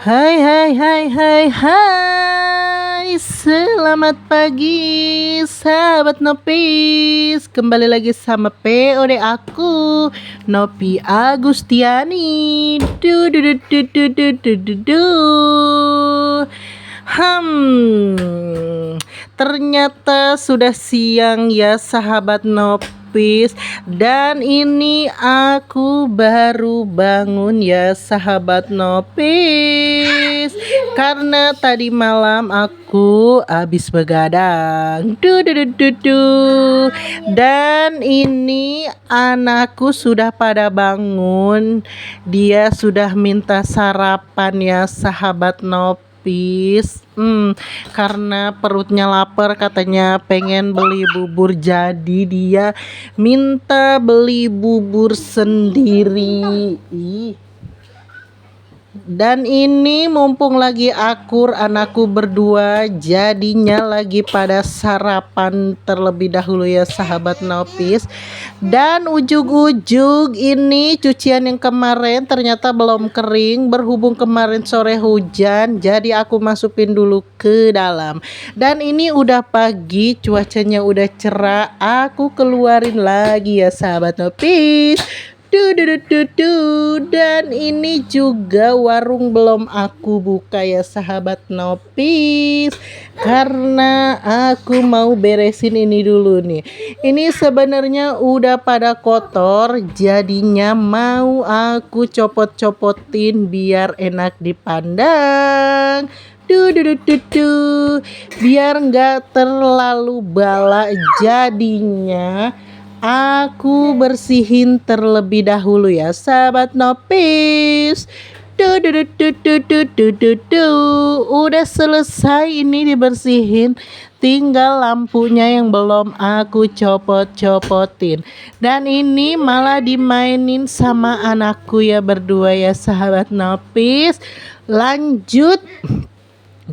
Hai hai hai hai hai. Selamat pagi sahabat Nopis. Kembali lagi sama POD aku, Nopi Agustiani. Du du du du du du du du du. Ternyata sudah siang ya sahabat Nopis. Dan ini aku baru bangun ya sahabat Nopis, karena tadi malam aku habis begadang. Dan ini anakku sudah pada bangun. Dia sudah minta sarapan ya sahabat Nopis. Karena perutnya lapar, katanya pengen beli bubur, jadi dia minta beli bubur sendiri. Dan ini mumpung lagi akur anakku berdua, jadinya lagi pada sarapan terlebih dahulu ya sahabat Nopis. Dan ujug-ujug ini cucian yang kemarin ternyata belum kering, berhubung kemarin sore hujan, jadi aku masukin dulu ke dalam. Dan ini udah pagi, cuacanya udah cerah, aku keluarin lagi ya sahabat Nopis. Dan ini juga warung belum aku buka ya sahabat Nopis, karena aku mau beresin ini dulu nih. Ini sebenarnya udah pada kotor, jadinya mau aku copot-copotin biar enak dipandang. Biar nggak terlalu bala, jadinya aku bersihin terlebih dahulu ya sahabat Nopis. Udah selesai ini dibersihin, tinggal lampunya yang belum aku copot-copotin. Dan ini malah dimainin sama anakku ya berdua ya sahabat Nopis. Lanjut,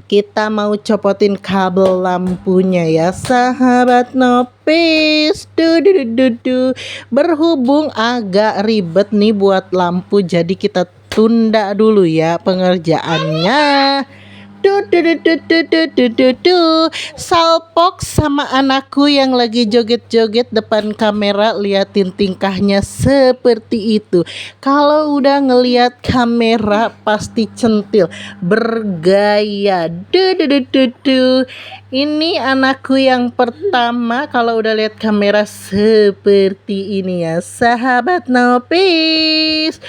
kita mau copotin kabel lampunya ya sahabat Nopis. Berhubung agak ribet nih buat lampu, jadi kita tunda dulu ya pengerjaannya. Salpok sama anakku yang lagi joget-joget depan kamera, liatin tingkahnya seperti itu. Kalau udah ngeliat kamera pasti centil, bergaya. Ini anakku yang pertama kalau udah lihat kamera seperti ini ya sahabat Nopis.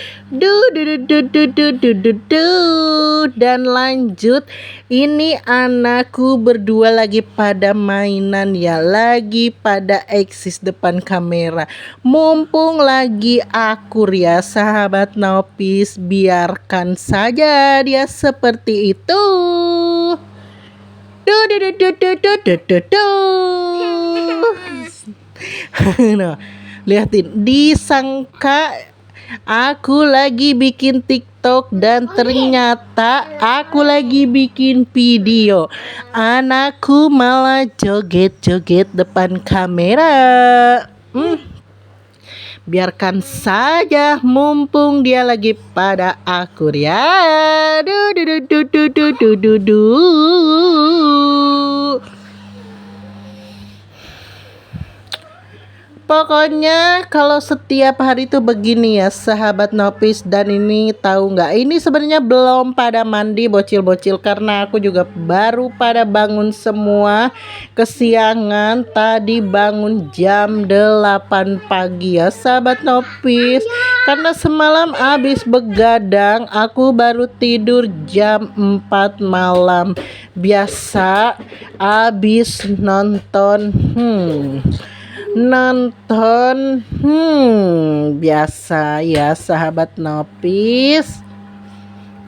Dan lanjut, ini anakku berdua lagi pada mainan ya, lagi pada eksis depan kamera. Mumpung lagi akur ya sahabat Nopis, biarkan saja dia seperti itu. Nah, lihatin, disangka aku lagi bikin TikTok dan ternyata aku lagi bikin video. Anakku malah joget-joget depan kamera. Biarkan saja, mumpung dia lagi pada akur ya. Pokoknya kalau setiap hari itu begini ya sahabat Nopis. Dan ini tahu nggak, ini sebenarnya belum pada mandi bocil-bocil, karena aku juga baru pada bangun semua, kesiangan. Tadi bangun jam 8 pagi ya sahabat Nopis, karena semalam habis begadang. Aku baru tidur jam 4 malam. Biasa habis nonton biasa ya sahabat Nopis.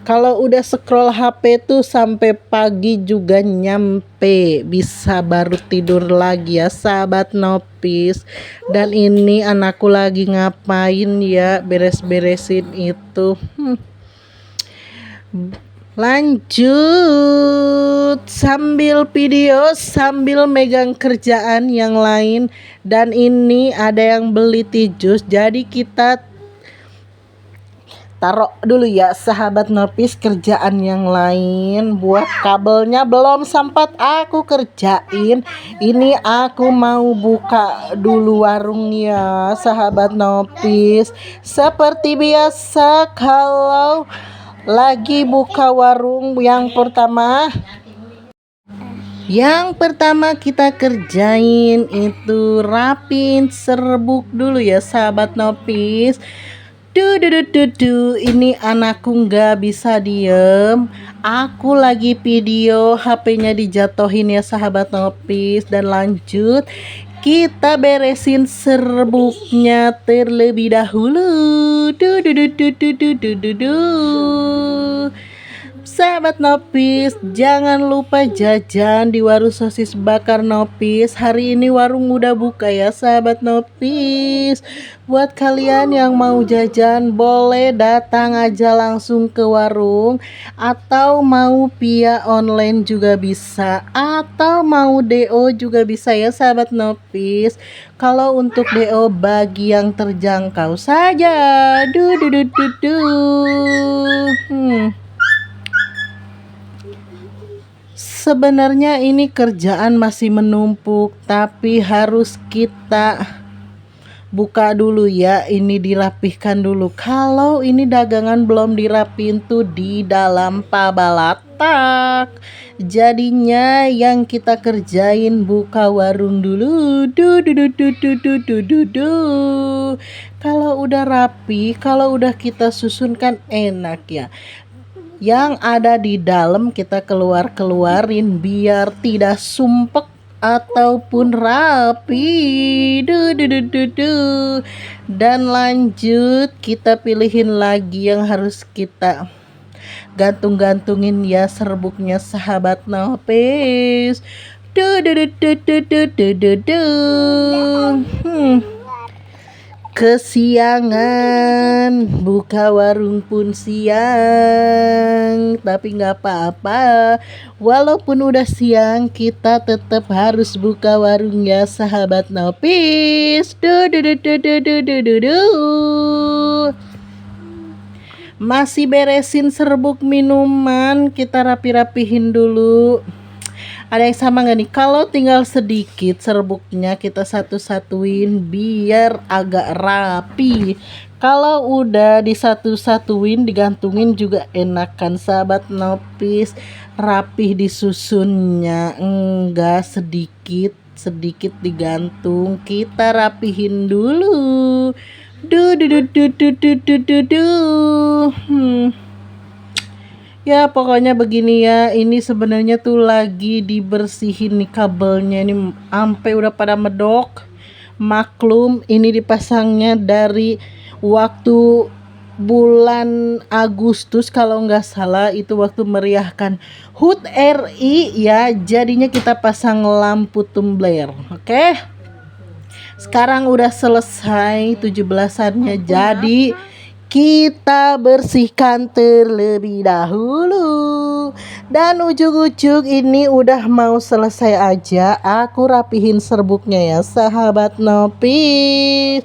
Kalau udah scroll HP tuh sampai pagi juga nyampe, bisa baru tidur lagi ya sahabat Nopis. Dan ini anakku lagi ngapain ya, beres-beresin itu. Lanjut, sambil video sambil megang kerjaan yang lain. Dan ini ada yang beli tijus, jadi kita taruh dulu ya sahabat Nopis kerjaan yang lain. Buat kabelnya belum sempat aku kerjain. Ini aku mau buka dulu warung ya sahabat Nopis. Seperti biasa kalau lagi buka warung yang pertama kita kerjain itu rapin serbuk dulu ya sahabat Nopis. Ini anakku nggak bisa diem. Aku lagi video, HP-nya dijatuhin ya sahabat Nopis. Dan lanjut kita beresin serbuknya terlebih dahulu. Sahabat Nopis, jangan lupa jajan di warung sosis bakar Nopis. Hari ini warung udah buka ya sahabat Nopis. Buat kalian yang mau jajan boleh datang aja langsung ke warung, atau mau via online juga bisa, atau mau DO juga bisa ya sahabat Nopis. Kalau untuk DO bagi yang terjangkau saja. Sebenarnya ini kerjaan masih menumpuk, tapi harus kita buka dulu ya. Ini dirapihkan dulu. Kalau ini dagangan belum dirapin tuh di dalam pabalatak. Jadinya yang kita kerjain buka warung dulu. Kalau udah rapi, kalau udah kita susunkan enak ya. Yang ada di dalam kita keluarin biar tidak sumpek ataupun rapi. Dan lanjut kita pilihin lagi yang harus kita gantung-gantungin ya serbuknya sahabat Nopis. Kesiangan, buka warung pun siang, tapi nggak apa-apa. Walaupun udah siang, kita tetap harus buka warung ya sahabat Nopis. Masih beresin serbuk minuman, kita rapi-rapihin dulu. Ada yang sama gak nih? Kalau tinggal sedikit serbuknya kita satu-satuin biar agak rapi. Kalau udah disatu-satuin digantungin juga enak kan sahabat Nopis. Rapih disusunnya, enggak sedikit digantung. Kita rapihin dulu. Ya pokoknya begini ya. Ini sebenarnya tuh lagi dibersihin nih kabelnya. Ini sampai udah pada medok. Maklum ini dipasangnya dari waktu bulan Agustus kalau nggak salah. Itu waktu meriahkan HUT RI ya. Jadinya kita pasang lampu tumbler. Oke. Sekarang udah selesai 17-annya. Jadi kita bersihkan terlebih dahulu. Dan ujung-ujung ini udah mau selesai aja. Aku rapihin serbuknya ya sahabat Nopis.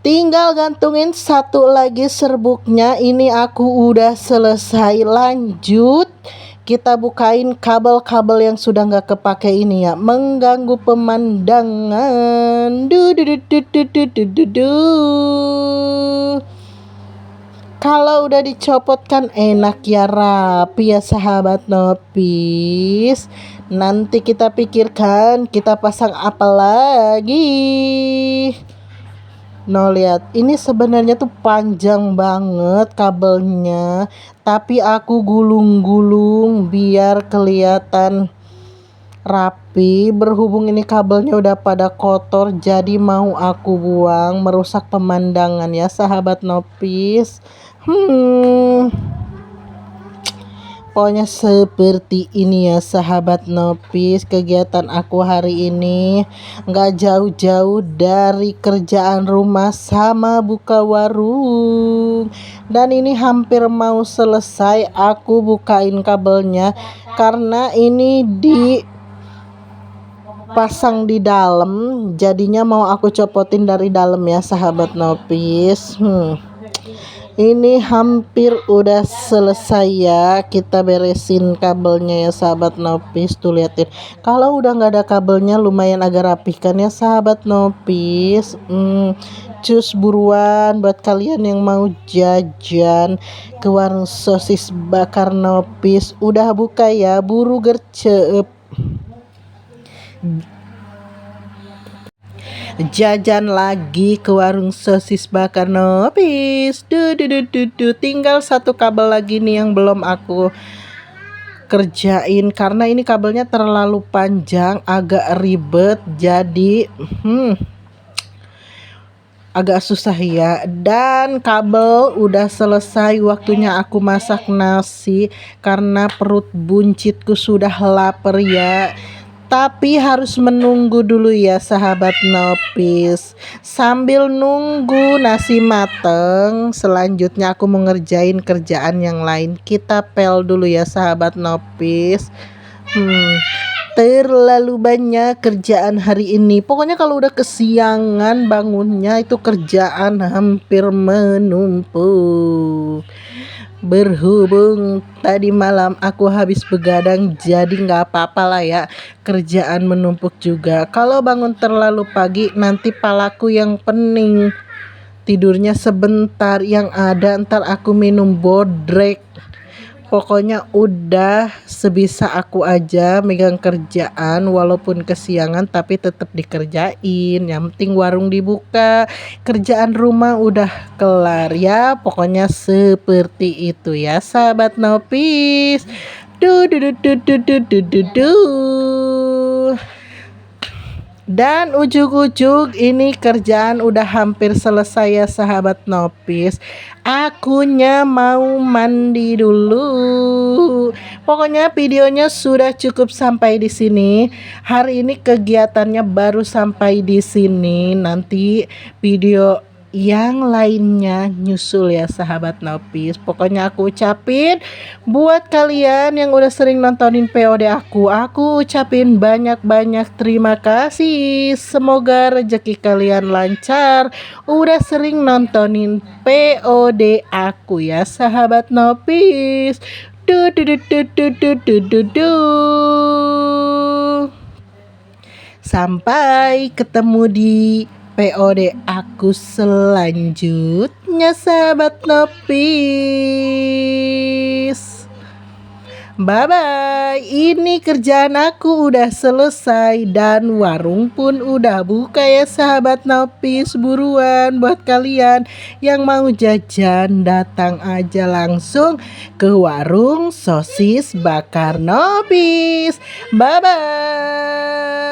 Tinggal gantungin satu lagi serbuknya. Ini aku udah selesai. Lanjut kita bukain kabel-kabel yang sudah nggak kepake ini ya, mengganggu pemandangan. Kalau udah dicopot kan enak ya, rapi ya sahabat Nopis. Nanti kita pikirkan kita pasang apa lagi. No, lihat ini sebenarnya tuh panjang banget kabelnya, tapi aku gulung-gulung biar kelihatan rapi. Berhubung ini kabelnya udah pada kotor, jadi mau aku buang, merusak pemandangan ya sahabat Nopis. Pokoknya seperti ini ya sahabat Nopis. Kegiatan aku hari ini nggak jauh-jauh dari kerjaan rumah sama buka warung. Dan ini hampir mau selesai. Aku bukain kabelnya karena ini pasang di dalam, jadinya mau aku copotin dari dalam ya sahabat Nopis. Ini hampir udah selesai ya, kita beresin kabelnya ya sahabat Nopis. Tuh liatin, kalau udah nggak ada kabelnya lumayan agak rapih kan ya sahabat Nopis. Cus buruan buat kalian yang mau jajan ke warung sosis bakar Nopis, udah buka ya, buru gercep. Jajan lagi ke warung sosis bakar Nopis. Tinggal satu kabel lagi nih yang belum aku kerjain karena ini kabelnya terlalu panjang, agak ribet, jadi agak susah ya. Dan kabel udah selesai, waktunya aku masak nasi karena perut buncitku sudah lapar ya. Tapi harus menunggu dulu ya sahabat Nopis. Sambil nunggu nasi mateng, selanjutnya aku mau ngerjain kerjaan yang lain. Kita pel dulu ya sahabat Nopis. Terlalu banyak kerjaan hari ini. Pokoknya kalau udah kesiangan bangunnya itu kerjaan hampir menumpuk. Berhubung tadi malam aku habis begadang, jadi nggak apa-apa lah ya, kerjaan menumpuk juga. Kalau bangun terlalu pagi nanti palaku yang pening, tidurnya sebentar, yang ada ntar aku minum bodrek. Pokoknya udah sebisa aku aja megang kerjaan, walaupun kesiangan tapi tetap dikerjain. Yang penting warung dibuka, kerjaan rumah udah kelar ya. Pokoknya seperti itu ya sahabat Nopis. Dan ujung-ujung ini kerjaan udah hampir selesai ya sahabat Nopis. Akunya mau mandi dulu. Pokoknya videonya sudah cukup sampai di sini. Hari ini kegiatannya baru sampai di sini. Nanti video yang lainnya nyusul ya sahabat Nopis. Pokoknya aku ucapin buat kalian yang udah sering nontonin POD aku ucapin banyak-banyak terima kasih. Semoga rezeki kalian lancar, udah sering nontonin POD aku ya sahabat Nopis. Sampai ketemu di POD aku selanjutnya sahabat Nopis. Bye bye. Ini kerjaan aku udah selesai dan warung pun udah buka ya sahabat Nopis. Buruan buat kalian yang mau jajan, datang aja langsung ke warung sosis bakar Nopis. Bye bye.